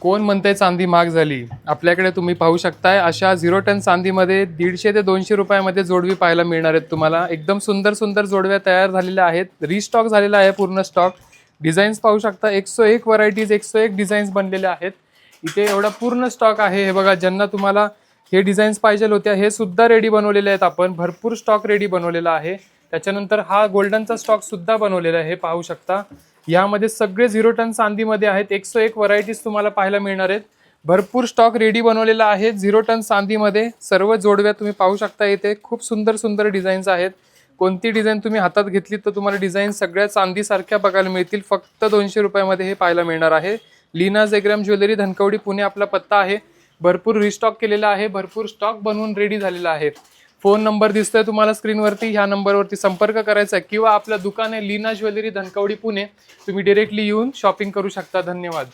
कोण म्हणते चांदी महाग झाली? आपल्याकडे तुम्ही पाहू शकताय अशा 0 टन चांदीमध्ये 150 ते 200 रुपयामध्ये जोडवी पाहायला मिळणार आहेत तुम्हाला. एकदम सुंदर सुंदर जोडव्या तयार झालेल्या आहेत. रिस्टॉक झालेला आहे पूर्ण स्टॉक. डिझाईन्स पाहू शकता, 101 व्हरायटीज, 101 डिझाईन्स बनलेल्या आहेत. इथे एवढा पूर्ण स्टॉक आहे. हे बघा, ज्यांना तुम्हाला हे डिझाईन्स पाहिजे होत्या हे सुद्धा रेडी बनवलेले आहेत. आपण भरपूर स्टॉक रेडी बनवलेला आहे. त्याच्यानंतर हा गोल्डनचा स्टॉक सुद्धा बनवलेला आहे, हे पाहू शकता. यामध्ये सगळे 0 टन चांदीमध्ये आहेत. 101 व्हरायटीज तुम्हाला पाहायला मिळणार आहेत. भरपूर स्टॉक रेडी बनवलेला आहे 0 टन चांदीमध्ये. सर्व जोडव्या तुम्ही पाहू शकता. इथे खूप सुंदर सुंदर डिझाईन्स आहेत. कोणती डिझाईन तुम्ही हातात घेतली तर तुम्हाला डिझाईन सगळ्या चांदीसारख्या बघायला मिळतील. फक्त 200 रुपयामध्ये हे पाहायला मिळणार आहे. लीना जेग्राम ज्वेलरी, धनकवडी, पुणे आपला पत्ता आहे. भरपूर रिस्टॉक केलेला आहे. भरपूर स्टॉक बनवून रेडी झालेला आहे. फोन नंबर दिसतोय तुम्हाला स्क्रीनवरती. ह्या नंबरवरती संपर्क करायचा आहे किंवा आपलं दुकान आहे लीना ज्वेलरी, धनकवडी, पुणे. तुम्ही डायरेक्टली येऊन शॉपिंग करू शकता. धन्यवाद.